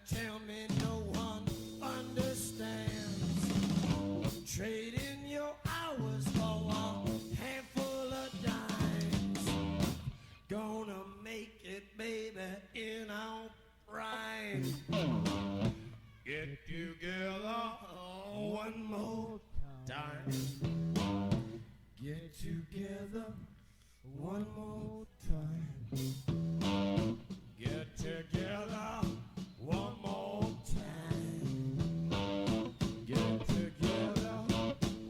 tell me no one understands. Trading your hours for a handful of dimes. Gonna make it, baby, in our prime. Get together one more time. Get together one more time. Get together one more time. Get together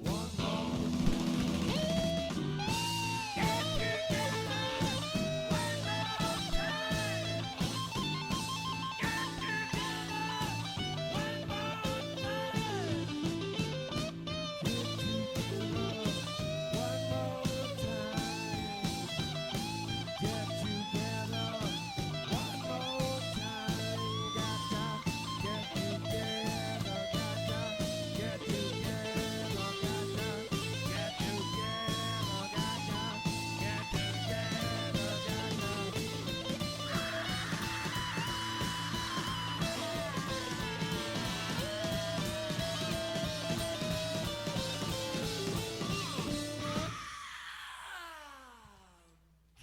one more time. Get together one more time. Get together one more time. Get together one more time. Get together, gotta get together, gotta get together, gotta get together,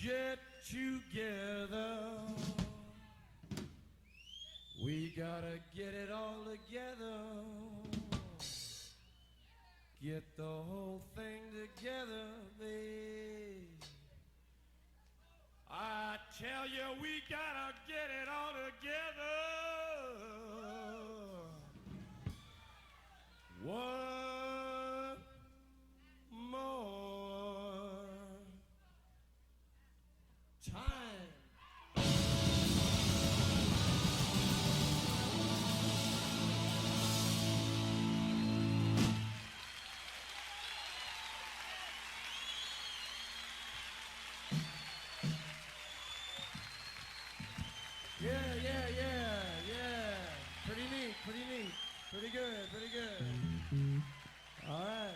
get together. We gotta get it all together. Get the whole thing together, babe. I tell you, we gotta get it all together. One more time. Yeah. Pretty neat. Pretty good. All right.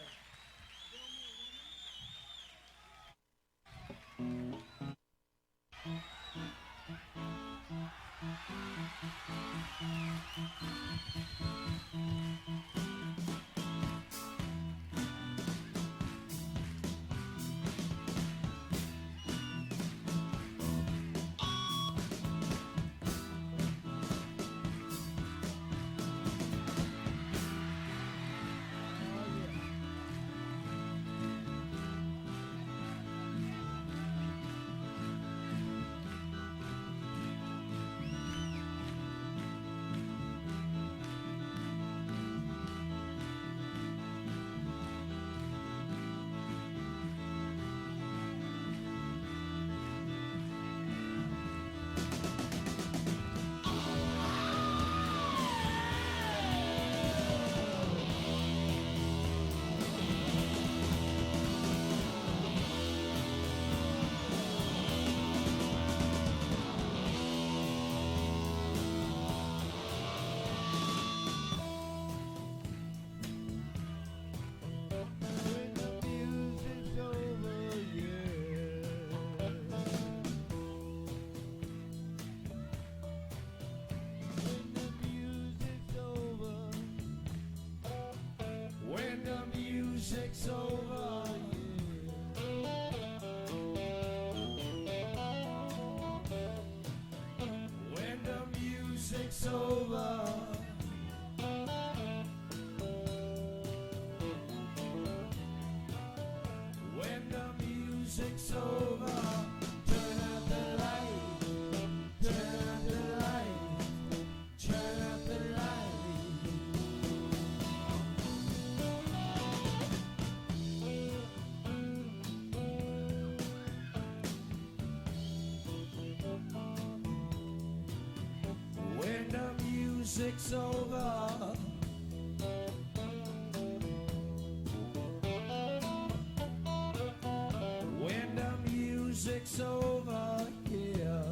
When the music's over, when the music's over, when the music's over, turn out the light, turn out the light, turn out the light. When the music's over, when the music's over here,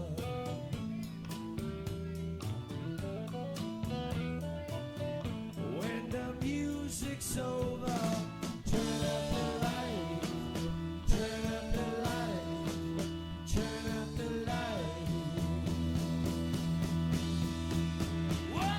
when the music's over, turn up the light, turn up the light, turn up the light. Whoa!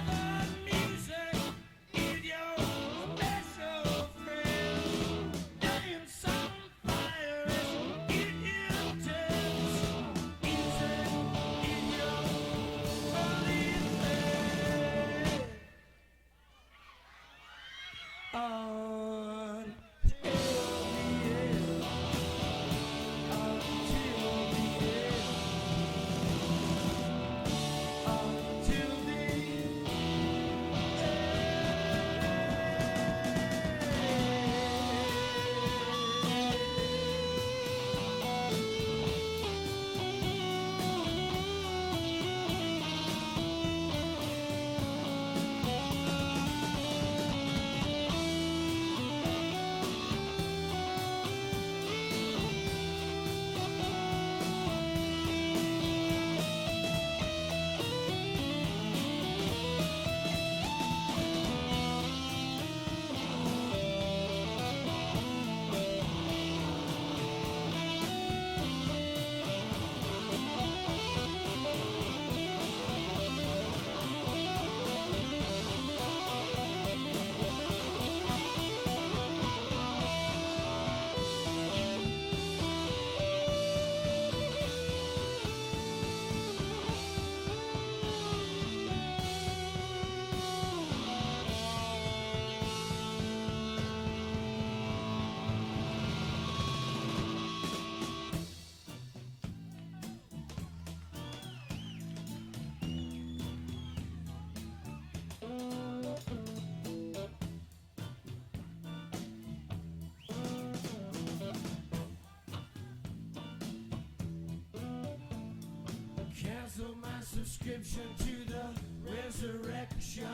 subscription to the resurrection.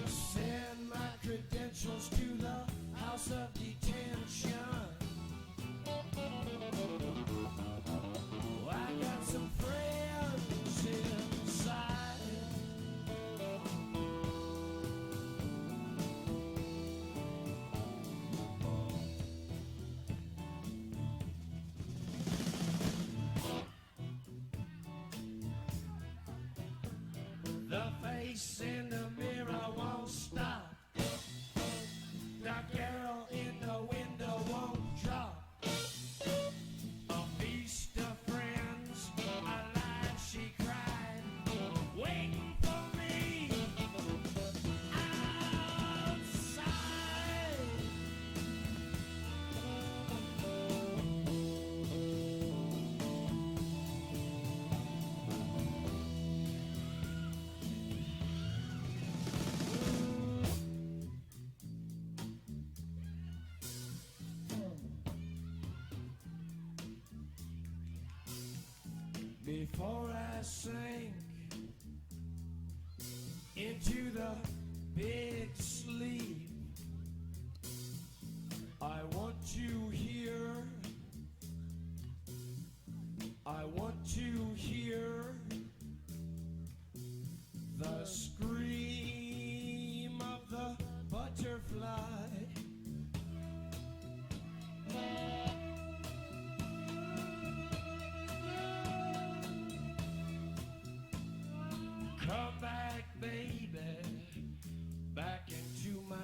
Send my credentials to the house of detention. I got some friends inside. The face in the mirror won't stop. Dark arrow in the window won't drop. A feast of friends, alive she cried, waiting for me outside. Before I sink into the big sleep, I want to hear, I want to hear the scream of the butterfly. Come back, baby, back into my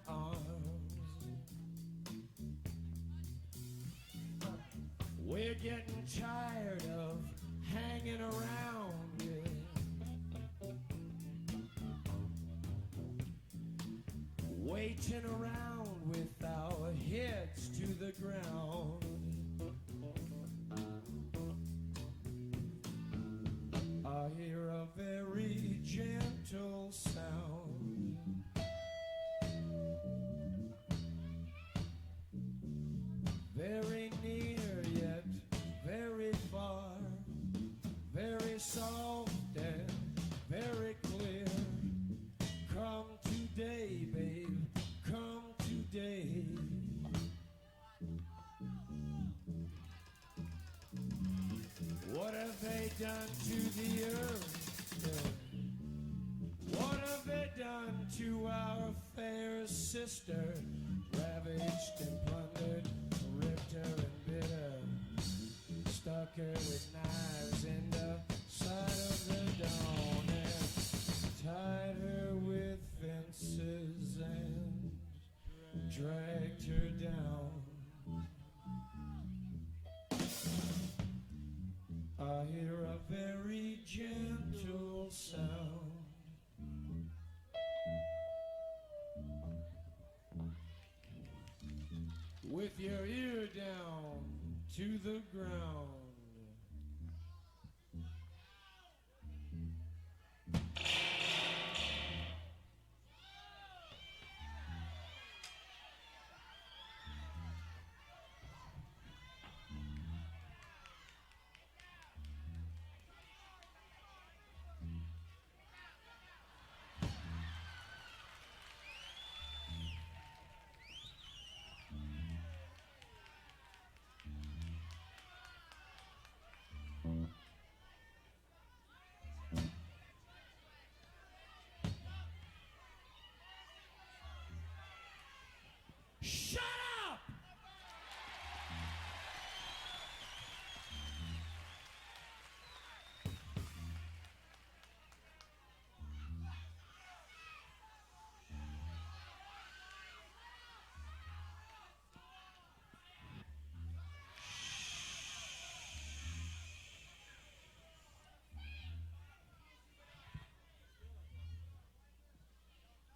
arms. We're getting tired of hanging around, yeah. Waiting around with our heads to the ground. I hear a very gentle sound. Very near yet very far. Very soft and very clear. Come today, babe, come today. What have they done to the earth? What have they done to our fair sister? Ravaged and plundered, ripped her and bit her, stuck her with knives in the side of the dawn, and tied her with fences and dragged her down. I hear a very gentle sound. With your ear down to the ground. Shut up!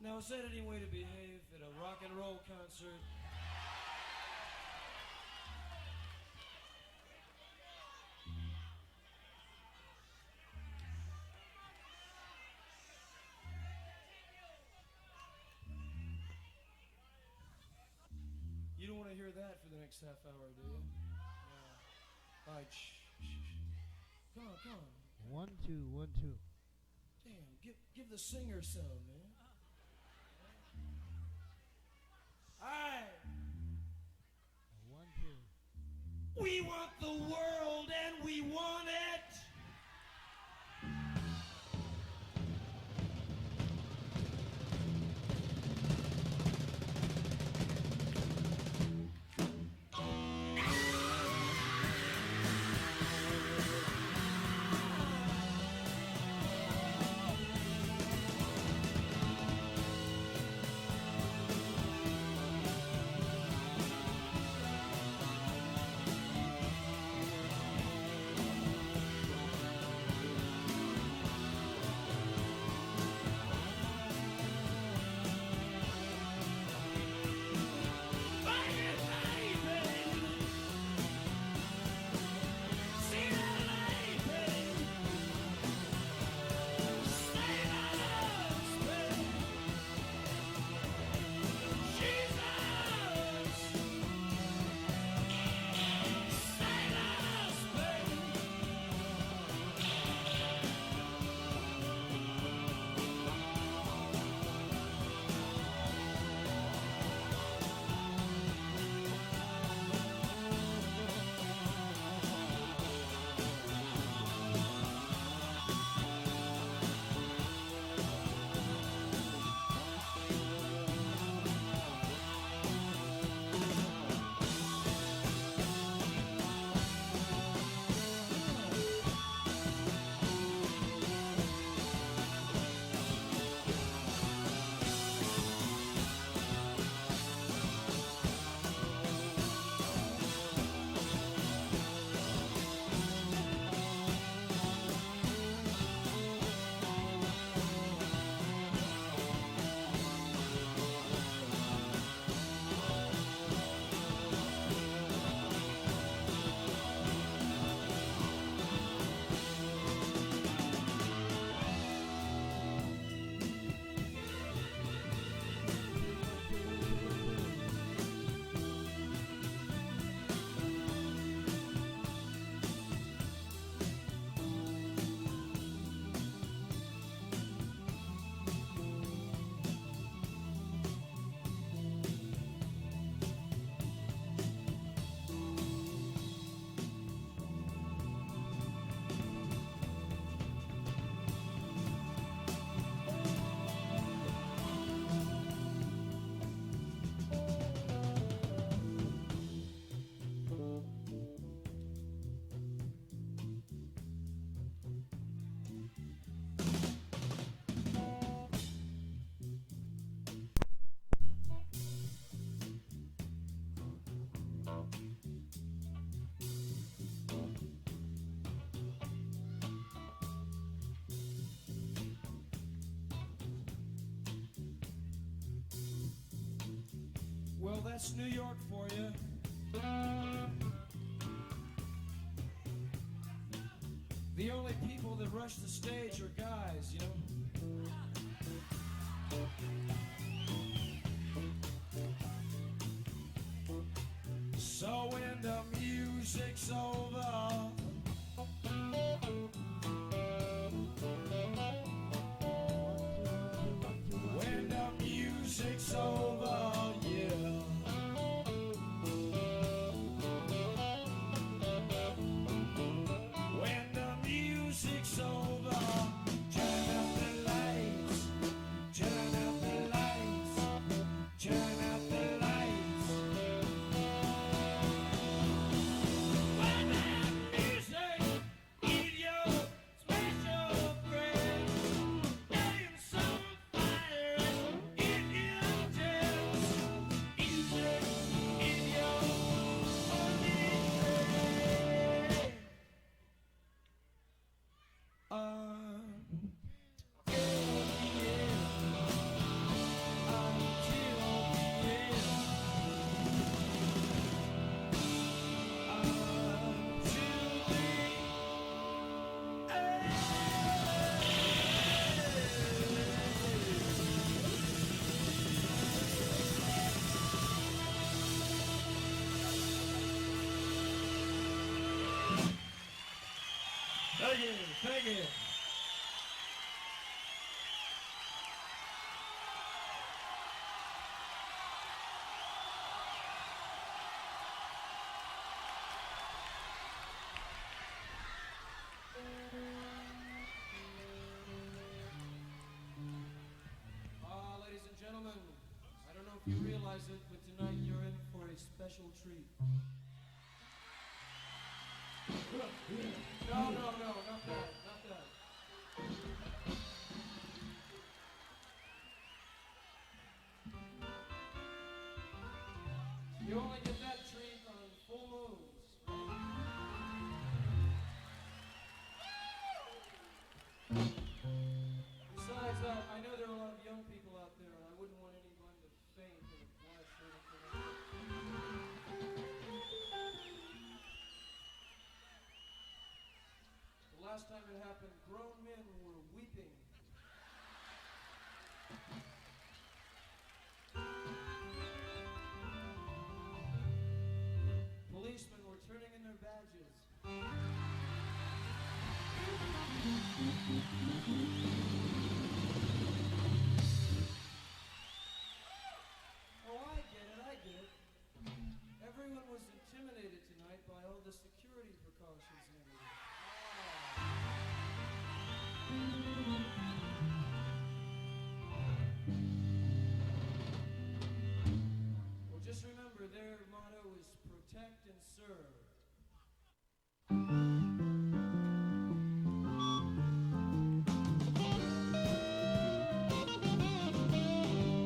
Now, is that any way to behave at a rock and roll concert? You don't want to hear that for the next half hour, do you? No. All right, shh. Come on, come on. 1, 2, 1, 2. Damn, give the singer some, man. All right. 1, 2. We want the world and we want it. Well, that's New York for you. The only people that rush the stage are guys, you know. So when the music's over, when the music's over, yeah. When the music's over, turn out the lights, turn out the lights, turn out the lights. When Thank you. Thank you. Ladies and gentlemen, I don't know if you realize it, but tonight you're in for a special treat. No, not that, not that. You only get that treat on full moons. Besides, I know there are a lot of young people out there, and I wouldn't want anyone to faint in a flash or anything. The last time it happened, grown men were weeping. Policemen were turning in their badges. Oh, I get it. Everyone was intimidated tonight by all the security precautions and everything. Well, just remember, their motto is protect and serve.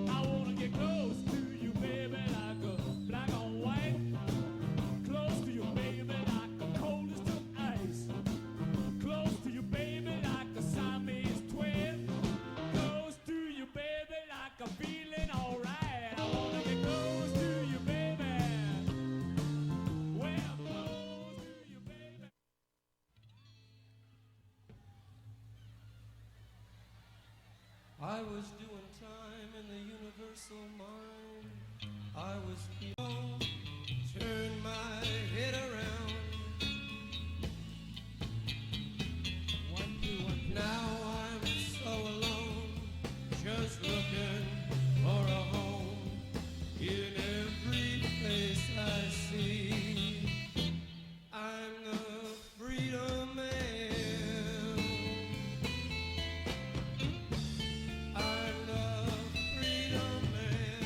I wanna get close to you, baby, like a black on white. Close to you, baby, like a coldest of ice. Close to you, baby, like a Siamese twin. Close to you, baby, like I'm feeling alright. I wanna get close to you, baby. Well, close to you, baby. I was doing time in the universal mind. I was turn my head around. 1 2 1 2. Now I'm so alone, just looking for a home in every place I see. I'm the freedom man. I'm the freedom man.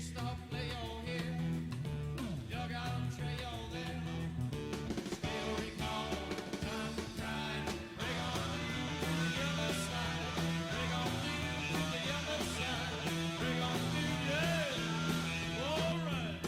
stop, play on here. Dug out a tray on there. Still recall time to cry. Bring on to the other side. Bring on to the other side. Bring on to yeah. All right.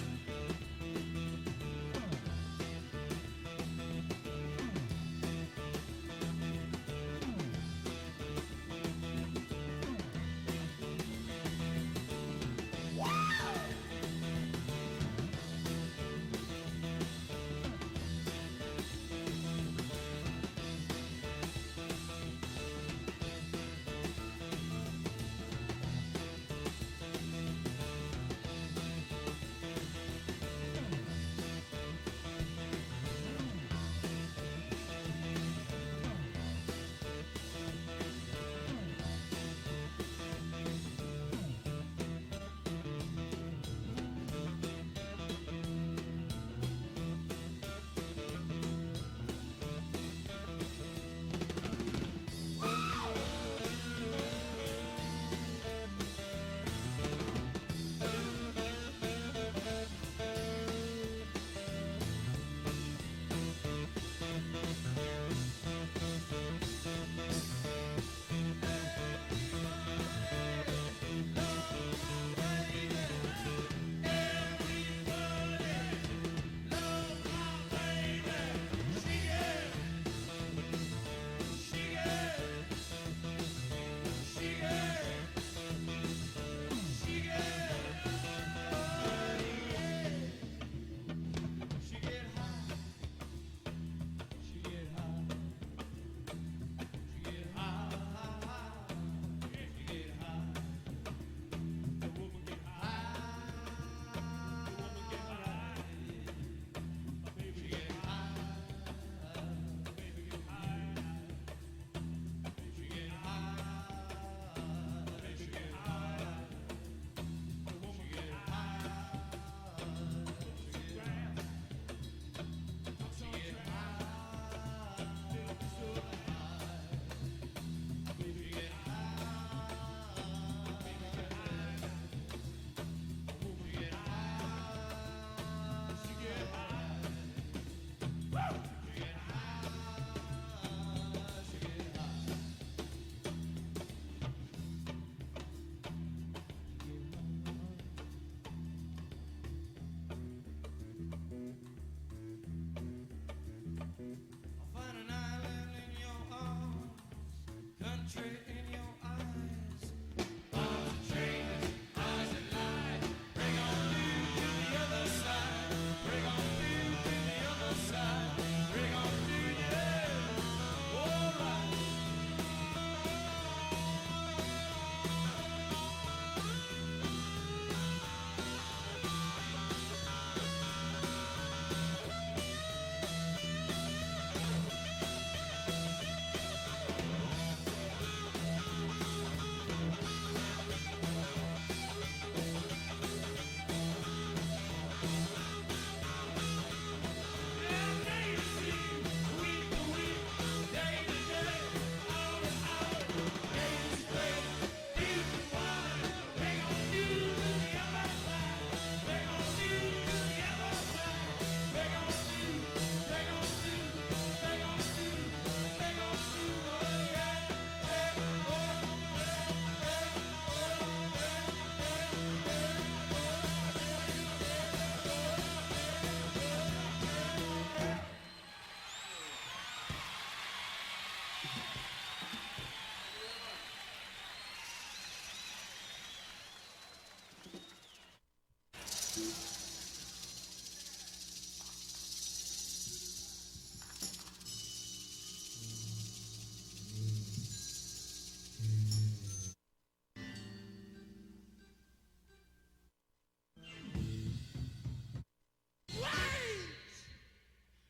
Find an island in your arms, country in your eyes. Arms and trains, eyes and light. Bring on through to the other side. Bring on through to the other side. Bring on through, yeah. All right.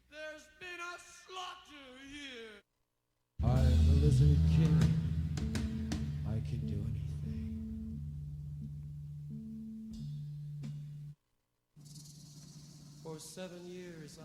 There's been a slaughter here. I'm the Lizard King. I can do anything. For 7 years I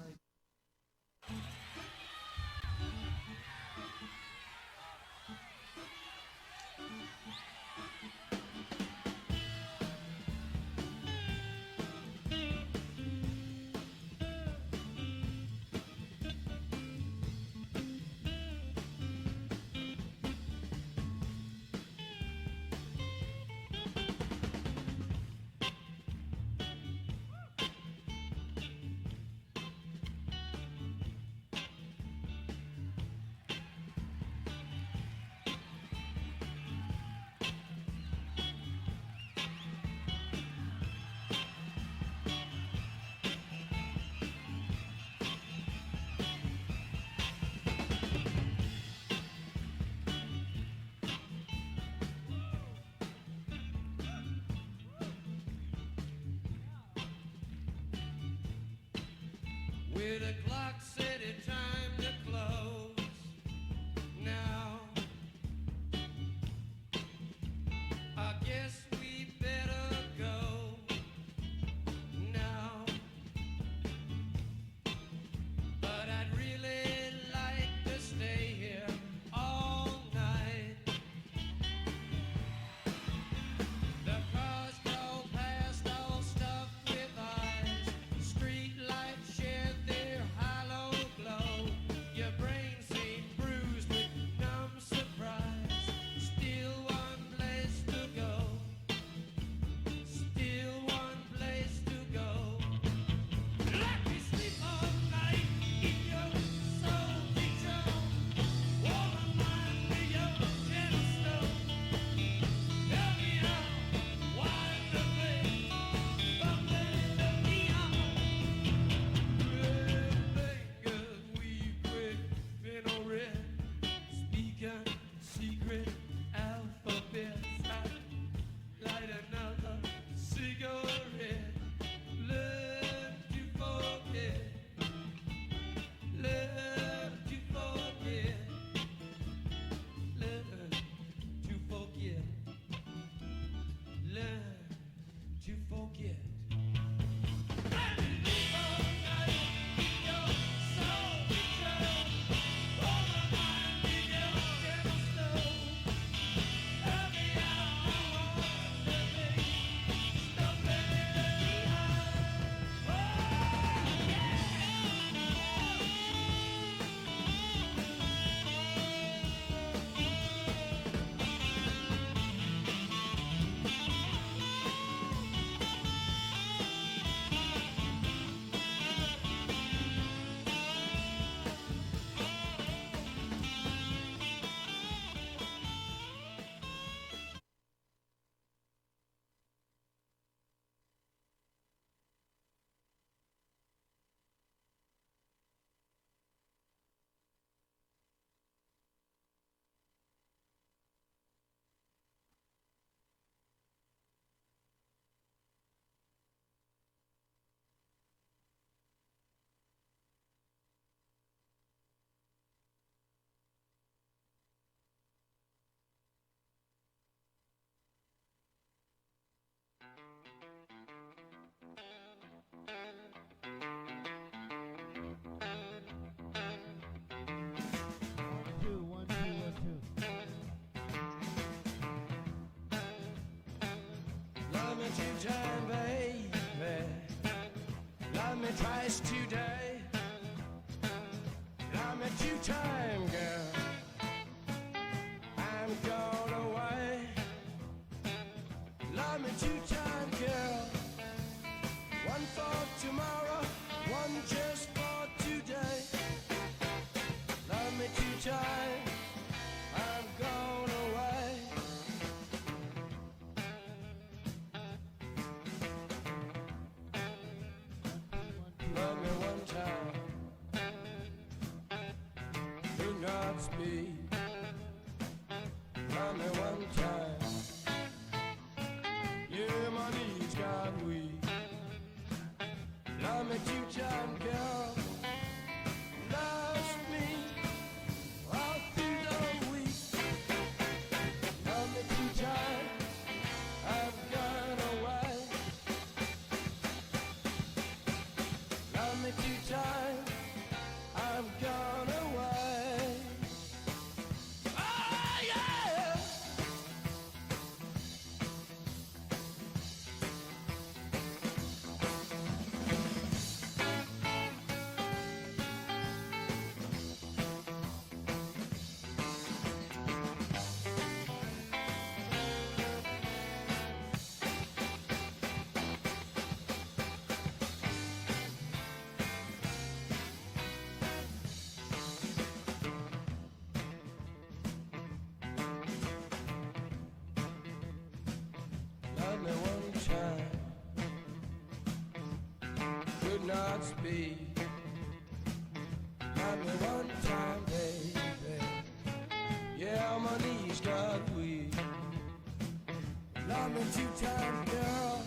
with a clock said it time to close. Now, I guess we better go now. But I'd really like to stay here all night. The cars go past all stuffed with eyes. Street lights shed their hollow glow. Your brain seemed bruised with numb surprise. Still one place to go. Still one place to go. Let me sleep all night in your soul picture. Warm my mind with your gentle snow. Tell me how wonderfully, bubbly on. Red fingers weave quick, fennel red, speaking secret alphabets. I light another cigarette. Learn to forget. Learn to forget. Learn to forget. Learn to forget. Let me sleep all night in your soul picture. Warm my mind with your gentle snow. Tell me how wonderfully, stumbling high. Oh, yeah. Two, 1, 2, 1, 2. Love me two time, baby. Love me twice today. Love me two time, girl. I'm going away. Love me two time, girl. One for tomorrow, one just for today. Love me two time. I'm going away. Love me one time. Do not speak. Love me one time. Yeah, my knees got weak. Love me two time, girl. Lost me all through the week. Love me two time. I've gone away. Love me two time. I've gone away. Oh yeah. Love me one time. Could not speak. Love me one time, baby. Yeah, my knees got weak. Love me two times, girl.